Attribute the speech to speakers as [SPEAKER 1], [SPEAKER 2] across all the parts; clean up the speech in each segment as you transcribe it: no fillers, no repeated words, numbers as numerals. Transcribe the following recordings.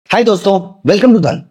[SPEAKER 1] हाय दोस्तों, welcome to धन।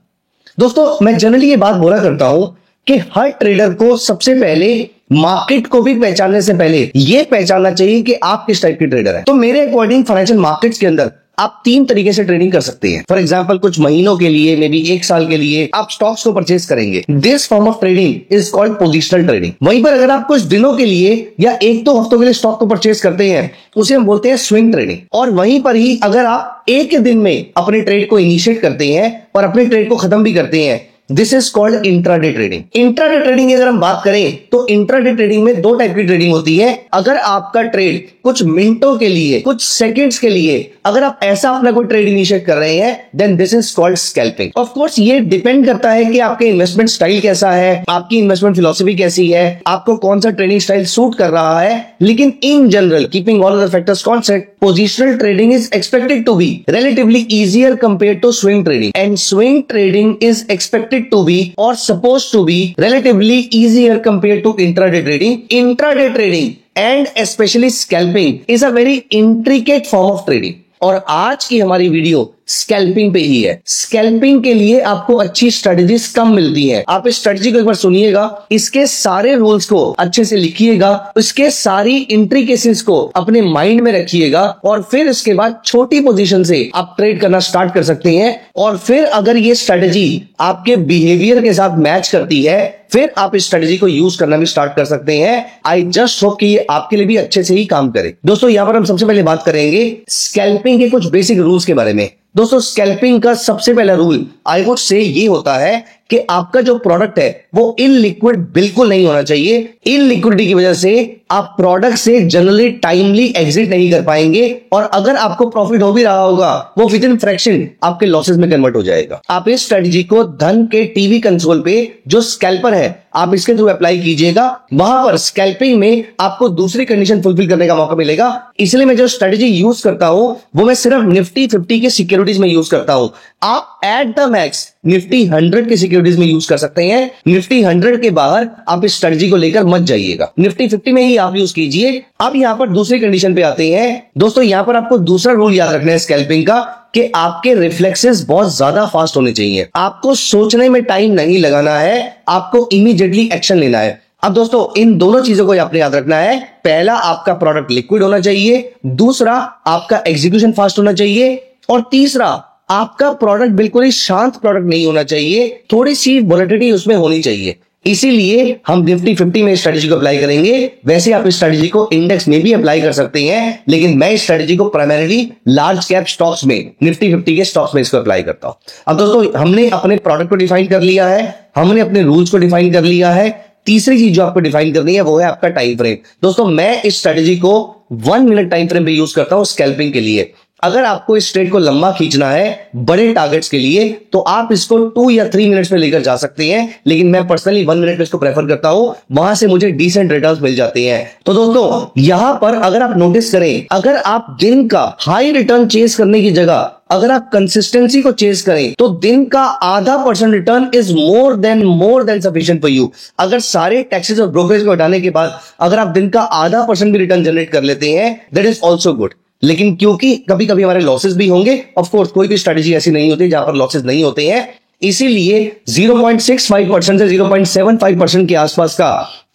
[SPEAKER 1] दोस्तों, मैं जनरली ये बात बोला करता हूं कि हर ट्रेडर को सबसे पहले मार्केट को भी पहचानने से पहले ये पहचानना चाहिए कि आप किस टाइप के ट्रेडर हैं। तो मेरे अकॉर्डिंग फाइनेंशियल मार्केट्स के अंदर आप 3 तरीके से ट्रेडिंग कर सकते हैं। फॉर एग्जांपल, कुछ महीनों के लिए, मे बी 1 साल के लिए आप स्टॉक्स को परचेज करेंगे। This form of trading is called positional trading. वहीं पर अगर आप कुछ दिनों के लिए या 1-2 हफ्तों के लिए स्टॉक को परचेज करते हैं, उसे हम बोलते हैं स्विंग ट्रेडिंग। और वहीं पर ही अगर आप एक ही दिन में अपने ट्रेड को इनिशिएट करते हैं और अपने ट्रेड को खत्म भी करते हैं, this is called intraday trading. Intraday trading अगर हम बात करें तो इंट्राडे ट्रेडिंग में 2 टाइप की ट्रेडिंग होती है। अगर आपका ट्रेड कुछ मिनटों के लिए, कुछ सेकंड्स के लिए अगर आप ऐसा अपना कोई ट्रेड इनिशिएट कर रहे हैं, then this is called scalping. Of course ये डिपेंड करता है कि आपके इन्वेस्टमेंट स्टाइल कैसा है, आपकी इन्वेस्टमेंट फिलॉसफी कैसी है, आपको कौन सा ट्रेडिंग स्टाइल सूट कर रहा है। लेकिन in general, keeping all other factors constant, positional trading is expected to be relatively easier compared to swing trading, and swing trading is expected to be or supposed to be relatively easier compared to intraday trading. Intraday trading and especially scalping is a very intricate form of trading. और आज की हमारी video scalping पे ही है। Scalping के लिए आपको अच्छी स्ट्रेटजीज कम मिलती है। आप इस स्ट्रेटजी को एक बार सुनिएगा, इसके सारे रूल्स को अच्छे से लिखिएगा, इसके सारी इंट्रिकेसीज को अपने माइंड में रखिएगा और फिर इसके बाद छोटी पोजीशन से आप ट्रेड करना स्टार्ट कर सकते हैं। और फिर अगर ये स्ट्रेटजी आपके बिहेवियर के साथ मैच करती है, फिर आप इस स्ट्रेटजी को यूज करना भी स्टार्ट कर सकते हैं। आई जस्ट होप कि ये आपके लिए भी अच्छे से ही काम करे। दोस्तों, यहां पर हम सबसे पहले बात करेंगे स्कैल्पिंग के कुछ बेसिक रूल्स के बारे में। दोस्तों, स्कैल्पिंग का सबसे पहला रूल आई वुड से ये होता है कि आपका जो प्रोडक्ट है वो इनलिक्विड बिल्कुल नहीं होना चाहिए। इनलिक्विडिटी की वजह से आप प्रोडक्ट से जनरली टाइमली एग्जिट नहीं कर पाएंगे और अगर आपको प्रॉफिट हो भी रहा होगा, वो विद इन फ्रैक्शन आपके लॉसेस में कन्वर्ट हो जाएगा। आप इस स्ट्रेटजी को धन के टीवी कंसोल पे जो स्कैल्पर है, आप इसके थ्रू अप्लाई कीजिएगा। वहां पर स्कैल्पिंग में आपको दूसरी कंडीशन फुलफिल करने का मौका मिलेगा। इसलिए मैं जो स्ट्रेटजी यूज करता हूं वो मैं सिर्फ निफ्टी 50 के सिक्योरिटीज में यूज करता हूं। आप एट द मैक्स निफ्टी 100 के सिक्योरिटीज में यूज कर सकते हैं। निफ्टी 100 के बाहर आप इस स्ट्रेटजी को लेकर मत जाइएगा, निफ्टी 50 में ही आप यूज कीजिए। अब यहां पर दूसरी कंडीशन पे आते हैं। दोस्तों, यहां पर आपको दूसरा रूल याद रखना है स्कैल्पिंग का कि आपके रिफ्लेक्सेस बहुत ज्यादा फास्ट होने चाहिए। आपको सोचने में टाइम नहीं लगाना है, आपको इमीडिएटली एक्शन लेना है। अब दोस्तों, इन दोनों चीजों को आपने याद रखना है। पहला, आपका प्रोडक्ट लिक्विड होना चाहिए। दूसरा, आपका एग्जीक्यूशन फास्ट होना चाहिए। और तीसरा, आपका प्रोडक्ट बिल्कुल ही शांत प्रोडक्ट नहीं होना चाहिए, थोड़ी सी वोलेटिलिटी उसमें होनी चाहिए। इसीलिए हम निफ्टी 50 में स्ट्रेटजी को अप्लाई करेंगे। वैसे आप इस स्ट्रेटजी को इंडेक्स में भी अप्लाई कर सकते हैं, लेकिन मैं इस स्ट्रेटजी को प्राइमरीली लार्ज कैप स्टॉक्स में, निफ्टी 50 के स्टॉक्स में इसको अप्लाई करता हूं। अब दोस्तों, हमने अपने प्रोडक्ट को डिफाइन कर लिया है, हमने अपने रूल्स को डिफाइन कर लिया है। तीसरी चीज जो आपको डिफाइन करनी है वो है आपका टाइम फ्रेम। दोस्तों, मैं इस स्ट्रेटजी को 1 मिनट टाइम फ्रेम पे यूज करता हूं स्कैल्पिंग के लिए। अगर आपको इस ट्रेड को लंबा खींचना है बड़े टारगेट्स के लिए, तो आप इसको 2 या 3 मिनट्स में लेकर जा सकते हैं, लेकिन मैं पर्सनली 1 मिनट में इसको प्रेफर करता हूं। वहां से मुझे डिसेंट रिटर्न्स मिल जाते हैं। तो दोस्तों, यहां पर अगर आप नोटिस करें, अगर आप दिन का हाई रिटर्न चेस करने की जगह अगर आप कंसिस्टेंसी को चेस करें, तो दिन का ½ % return is more than sufficient for you. अगर सारे टैक्सेस और ब्रोकरेज को हटाने के बाद अगर आप दिन का ½ % भी रिटर्न जनरेट कर लेते हैं, दैट इज ऑल्सो गुड। लेकिन क्योंकि कभी कभी हमारे लॉसेस भी होंगे, ऑफ कोर्स कोई भी स्ट्रेटजी ऐसी नहीं होती जहां पर लॉसेस नहीं होते हैं, इसीलिए 0.65% से 0.75% के आसपास का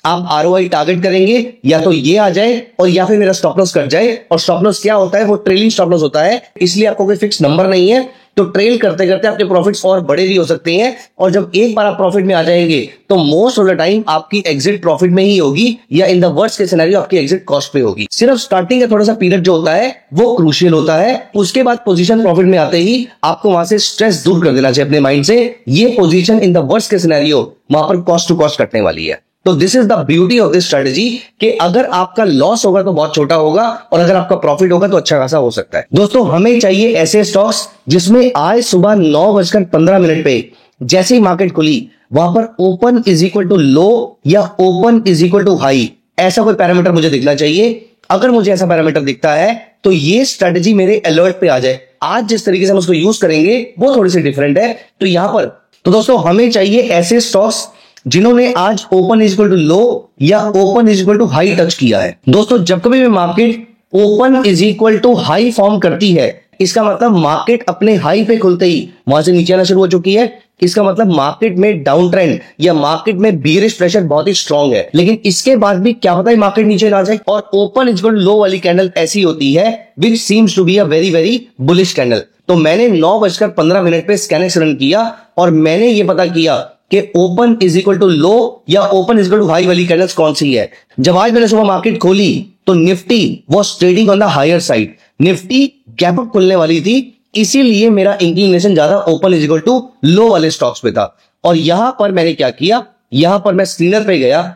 [SPEAKER 1] आप ROI टारगेट करेंगे। या तो ये आ जाए और या फिर मेरा स्टॉप लॉस कट जाए। और स्टॉप लॉस क्या होता है? वो ट्रेलिंग स्टॉप लॉस होता है, इसलिए आपको कोई फिक्स नंबर नहीं है। तो ट्रेल करते करते आपके प्रॉफिट्स और बड़े भी हो सकते हैं, और जब एक बार आप प्रॉफिट में आ जाएंगे तो मोस्ट ऑफ द टाइम आपकी एग्जिट प्रॉफिट में ही होगी, या in the worst case scenario आपकी एग्जिट कॉस्ट पे होगी। सिर्फ स्टार्टिंग का थोड़ा सा पीरियड जो होता है वो क्रूशियल होता है। उसके बाद पोजीशन प्रॉफिट में आते ही आपको वहां से स्ट्रेस दूर कर देना चाहिए अपने माइंड से। ये position in the worst case scenario वहां पर कॉस्ट टू कॉस्ट कटने वाली है। तो this is the beauty of this strategy कि अगर आपका लॉस होगा तो बहुत छोटा होगा, और अगर आपका प्रॉफिट होगा तो अच्छा खासा हो सकता है। दोस्तों, हमें चाहिए ऐसे स्टॉक्स जिसमें आज सुबह 9:15 पे जैसे ही मार्केट खुली, वहां पर open is equal to low या open is equal to high, ऐसा कोई पैरामीटर मुझे दिखना चाहिए। अगर मुझे ऐसा पैरामीटर दिखता है तो ये स्ट्रेटजी मेरे अलर्ट पे आ जाए। आज जिस तरीके से हम उसको यूज करेंगे वो थोड़ी सी डिफरेंट है। तो यहां पर तो दोस्तों, हमें चाहिए ऐसे स्टॉक्स जिन्होंने आज open is equal to low या open is equal to high touch किया है। दोस्तों, जब कभी भी market open is equal to high form करती है, इसका मतलब मार्केट अपने हाई पे खुलते ही वहां से नीचे आना शुरू हो चुकी है। इसका मतलब मार्केट में डाउन ट्रेंड या मार्केट में बियरिश प्रेशर बहुत ही स्ट्रांग है। लेकिन इसके बाद भी क्या होता है, मार्केट नीचे ना जाए। और open is equal to low वाली कैंडल ऐसी होती है which seems to be a very very bullish candle. तो मैंने 9:15 पे स्कैनर्स रन किया और मैंने ये पता किया कि open is equal to low या open is equal to high वाली कैंडल्स कौन सी है। जब आज मैंने सुबह मार्केट खोली तो Nifty was trading on the higher side, Nifty gap up खुलने वाली थी, इसीलिए मेरा इंक्लिनेशन ज्यादा open is equal to low वाले स्टॉक्स पे था। और यहां पर मैंने क्या किया, यहां पर मैं स्क्रीनर पे गया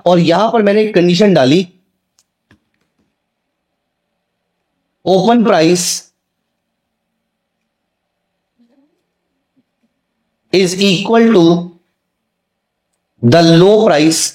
[SPEAKER 1] और यहां पर मैंने एक कंडीशन डाली, open price is equal to the low price.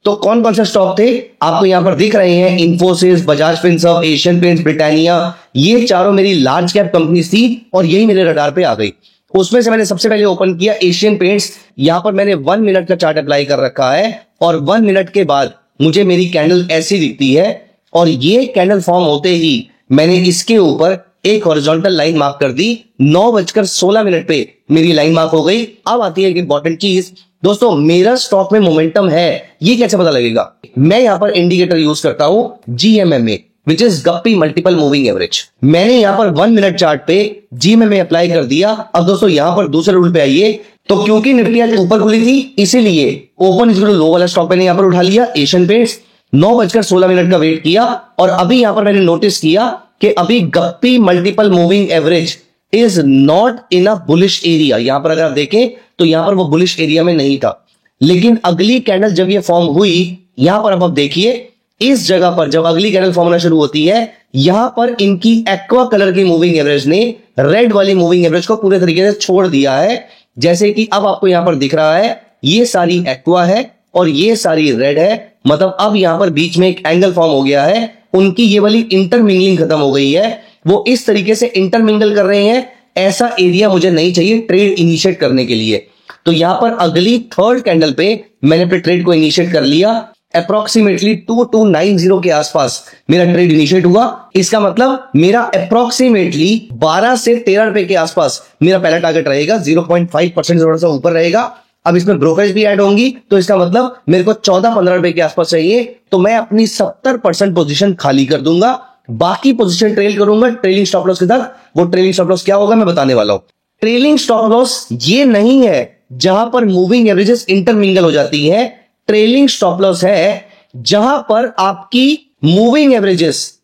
[SPEAKER 1] तो कौन कौन से स्टॉक थे आपको यहां पर दिख रहे हैं, Infosys, Bajaj Finserv, Asian paints, Britannia, ये चारों मेरी लार्ज कैप कंपनीज थी और यही मेरे रडार पे आ गई। उसमें से मैंने सबसे पहले ओपन किया एशियन पेंट्स। यहां पर मैंने 1 मिनट का चार्ट अप्लाई कर रखा है और 1 मिनट के बाद मुझे मेरी कैंडल ऐसी दिखती है और ये कैंडल फॉर्म होते ही मैंने इसके ऊपर एक हॉरिजॉन्टल लाइन मार्क कर दी। 9:16 पे मेरी लाइन मार्क हो गई। अब आती है एक इंपॉर्टेंट चीज दोस्तों, मेरा स्टॉक में मोमेंटम है ये कैसे पता लगेगा। मैं यहां पर इंडिकेटर यूज करता हूं GMMA which is Guppy multiple moving average. मैंने यहां पर 1 मिनट चार्ट पे जीएमएमए अप्लाई कर दिया। अब दोस्तों यहां पर दूसरे रूल पे आइए, तो क्योंकि निफ्टी आज ऊपर खुली थी इसीलिए ओपन इज इक्वल टू लो वाला स्टॉक मैंने यहां पर उठा लिया एशियन पेंट्स। 9:16 का वेट किया और अभी यहां पर मैंने नोटिस किया कि अभी Guppy multiple moving average is not in a bullish area. यहां पर अगर आप देखें तो यहां पर वो बुलिश एरिया में नहीं था। लेकिन अगली कैंडल जब ये फॉर्म हुई, यहां पर अब आप देखिए इस जगह पर जब अगली कैंडल फॉर्म होना शुरू होती है, यहां पर इनकी एक्वा कलर की मूविंग एवरेज ने रेड वाली मूविंग एवरेज को पूरे तरीके से छोड़ दिया है। जैसे कि अब आपको यहां पर दिख रहा है ये सारी एक्वा है और ये सारी रेड है, मतलब अब यहां पर बीच में एक एंगल फॉर्म हो गया है। उनकी ये वाली इंटरमिंगलिंग खत्म हो गई है, वो इस तरीके से इंटरमिंगल कर रहे हैं। ऐसा एरिया मुझे नहीं चाहिए ट्रेड इनिशिएट करने के लिए। तो यहां पर अगली थर्ड कैंडल पे मैंने अपने ट्रेड को इनिशिएट कर लिया। अप्रोक्सीमेटली 2290 के आसपास मेरा ट्रेड इनिशिएट हुआ। इसका मतलब मेरा अप्रोक्सीमेटली 12 से 13 रुपए के आसपास मेरा पहला टारगेट रहेगा, 0.5% थोड़ा सा ऊपर रहेगा। अब इसमें ब्रोकरेज भी ऐड होंगी तो इसका मतलब मेरे को 14-15 रुपए के आसपास चाहिए। तो मैं अपनी 70% पोजीशन खाली कर दूंगा, बाकी पोजीशन ट्रेल करूंगा ट्रेलिंग स्टॉप लॉस के साथ। वो ट्रेलिंग स्टॉप लॉस क्या होगा मैं बताने वाला हूं। ट्रेलिंग स्टॉप लॉस ये नहीं है जहां पर मूविंग एवरेजेस इंटरमिंगल हो जाती है। ट्रेलिंग स्टॉप लॉस है जहां पर आपकी मूविंग एवरेजेस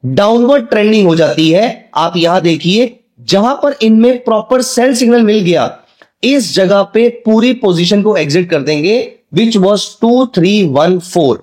[SPEAKER 1] डाउनवर्ड ट्रेंडिंग हो जाती है। आप यहां देखिए जहां पर इनमें प्रॉपर सेल सिग्नल मिल गया, इस जगह पे पूरी पोजीशन को एग्जिट कर देंगे, विच वॉज 2314।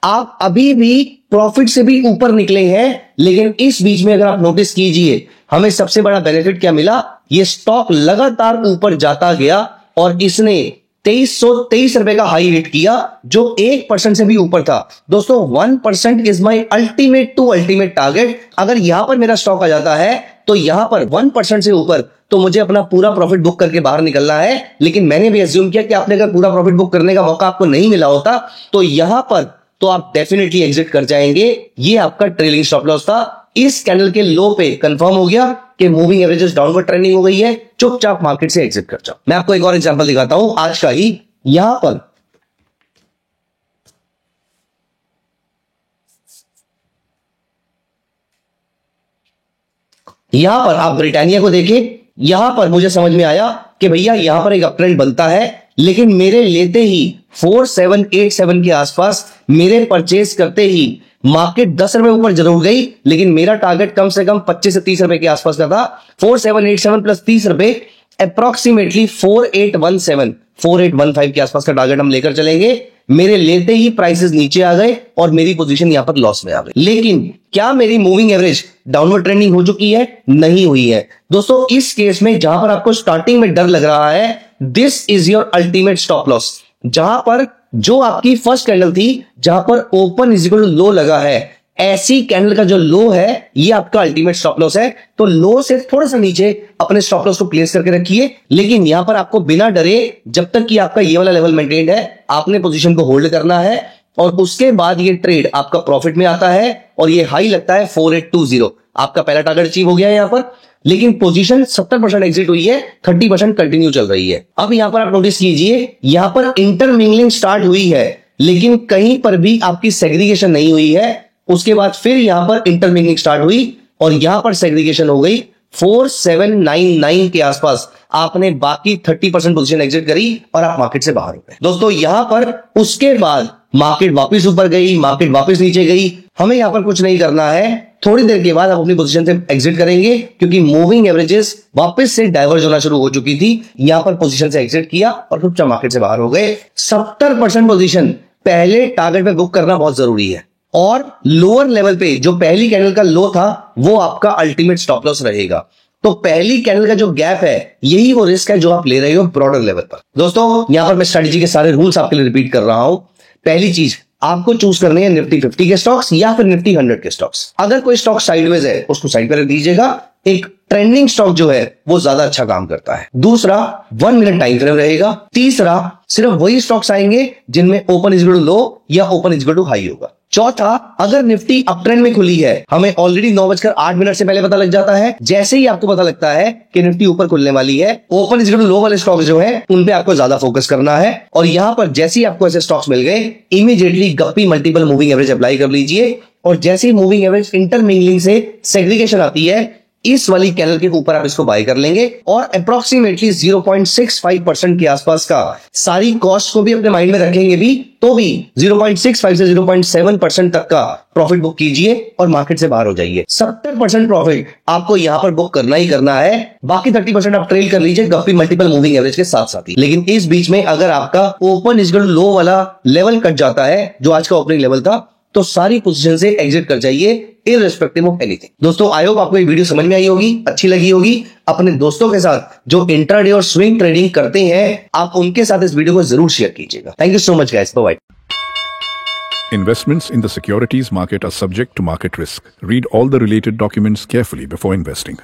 [SPEAKER 1] आप अभी भी प्रॉफिट से भी ऊपर निकले हैं, लेकिन इस बीच में अगर आप नोटिस कीजिए हमें सबसे बड़ा बेनिफिट क्या मिला, ये स्टॉक लगातार ऊपर जाता गया और इसने 2323 रुपए का हाई हिट किया जो 1% से भी ऊपर था। दोस्तों 1% is my ultimate to ultimate target. अगर यहां पर मेरा स्टॉक आ जाता है तो यहां पर 1% से ऊपर तो मुझे अपना पूरा प्रॉफिट बुक करके बाहर निकलना है। लेकिन मैंने भी एज्यूम किया कि आपने अगर पूरा प्रॉफिट बुक करने का मौका आपको नहीं मिला होता तो यहां पर तो आप डेफिनेटली एग्जिट कर जाएंगे। ये आपका ट्रेलिंग स्टॉप लॉस था। इस कैंडल के लो पे कंफर्म हो गया कि मूविंग एवरेजेस डाउनवर्ड ट्रेंडिंग हो गई है, चुपचाप मार्केट से एग्जिट कर जाओ। मैं आपको एक और एग्जांपल दिखाता हूं आज का ही। यहां पर आप ब्रिटानिया को देखिए। यहां पर मुझे समझ में आया कि भैया यहां पर एक अप ट्रेंड बनता है, लेकिन मेरे लेते ही 4787 के आसपास मेरे परचेज करते ही मार्केट 10 रुपए ऊपर जरूर गई, लेकिन मेरा टारगेट कम से कम 25 से 30 रुपए के आसपास का था। 4787 प्लस 30 रुपए अप्रोक्सीमेटली 4815 के आसपास का टारगेट हम लेकर चलेंगे। मेरे लेते ही प्राइसेस नीचे आ गए और मेरी पोजीशन यहां पर लॉस में आ गई। लेकिन क्या मेरी मूविंग एवरेज डाउनवर्ड ट्रेंडिंग हो चुकी है? नहीं हुई है। दोस्तों इस केस में जहां पर आपको स्टार्टिंग में डर लग रहा है, this is your ultimate stop loss. जहां पर जो आपकी फर्स्ट कैंडल थी, जहां पर ओपन इज इक्वल टू लो लगा है, ऐसी कैंडल का जो लो है ये आपका अल्टीमेट स्टॉप लॉस है। तो लो से थोड़ा सा नीचे अपने स्टॉप लॉस को प्लेस करके रखिए, लेकिन यहां पर आपको बिना डरे, जब तक कि आपका ये वाला लेवल मेंटेन है, आपने पोजीशन को होल्ड करना है। और उसके बाद ये ट्रेड आपका प्रॉफिट में आता है और ये हाई लगता है 4820। आपका पहला टारगेट अचीव हो गया है यहां पर, लेकिन पोजीशन 70% एग्जिट हुई है, 30% कंटिन्यू चल रही है। अब यहां पर आप नोटिस कीजिए, यहां पर इंटरमिंगलिंग स्टार्ट हुई है, लेकिन कहीं पर भी आपकी सेग्रीगेशन नहीं हुई है। उसके बाद फिर यहां पर इंटरमिंगलिंग स्टार्ट हुई और यहां पर सेग्रीगेशन हो गई 4799 के आसपास। आपने बाकी 30% पोजीशन एग्जिट करी और आप मार्केट से बाहर हो गए। दोस्तों यहां पर उसके बाद मार्केट वापस ऊपर गई, मार्केट वापस नीचे गई। हमें यहां पर कुछ नहीं करना है, थोड़ी देर के बाद आप अपनी पोजीशन से एग्जिट करेंगे, क्योंकि मूविंग एवरेजेस वापस से डाइवर्ज होना शुरू हो चुकी थी। यहां पर पोजीशन से एग्जिट किया और चुपचाप मार्केट से बाहर हो गए। 70% पोजीशन पहले टारगेट पे बुक करना बहुत जरूरी है, और लोअर लेवल पे जो पहली कैंडल का लो था वो आपका अल्टीमेट स्टॉप लॉस रहेगा। तो पहली कैंडल का जो गैप है, यही वो रिस्क है जो आप ले रहे हो ब्रॉडर लेवल पर। दोस्तों यहां पर मैं स्ट्रेटजी के सारे रूल्स आपके लिए रिपीट कर रहा हूं। पहली चीज, आपको चूज करने हैं निफ्टी 50 के स्टॉक्स या फिर निफ्टी 100 के स्टॉक्स। अगर कोई स्टॉक साइडवेज है उसको साइड पर रख दीजिएगा। एक ट्रेंडिंग स्टॉक जो है वो ज्यादा अच्छा काम करता है। दूसरा, 1 मिनट टाइम फ्रेम रहेगा। तीसरा, सिर्फ वही स्टॉक्स आएंगे जिनमें open is equal to low या open is equal to high होगा। चौथा, अगर निफ्टी अप ट्रेंड में खुली है, हमें ऑलरेडी 9:08 से पहले पता लग जाता है। जैसे ही आपको पता लगता है कि निफ्टी ऊपर खुलने वाली है, open is equal to low वाले स्टॉक जो है उन पे आपको ज्यादा फोकस करना है। और यहां पर जैसे ही आपको ऐसे स्टॉक्स मिल गए, इमीडिएटली गप्पी मल्टीपल मूविंग एवरेज अप्लाई कर लीजिए। और जैसे ही मूविंग एवरेज इंटरमिंगलिंग से सेग्रीगेशन आती है, इस वाली कैंडल के ऊपर आप इसको बाय कर लेंगे और अप्रोक्सीमेटली 0.65% के आसपास का, सारी कॉस्ट को भी अपने माइंड में रखेंगे भी तो भी 0.65 से 0.7% तक का प्रॉफिट बुक कीजिए और मार्केट से बाहर हो जाइए। 70% प्रॉफिट आपको यहां पर बुक करना ही करना है। बाकी 30% आप ट्रेल कर लीजिए गप्पी मल्टीपल मूविंग एवरेज के साथ साथ ही। लेकिन इस बीच में अगर आपका ओपन इज इक्वल टू लो वाला लेवल कट जाता है, जो आज का ओपनिंग लेवल था, तो सारी पोजीशन से एग्जिट कर जाइए, इररिस्पेक्टिव ऑफ एनीथिंग। दोस्तों आई होप आपको ये वीडियो समझ में आई होगी, अच्छी लगी होगी। अपने दोस्तों के साथ जो इंट्राडे और स्विंग ट्रेडिंग करते हैं, आप उनके साथ इस वीडियो को जरूर शेयर कीजिएगा। Thank you so much guys, bye bye.
[SPEAKER 2] Investments in the securities market are subject to market risk. Read all the related documents carefully before investing.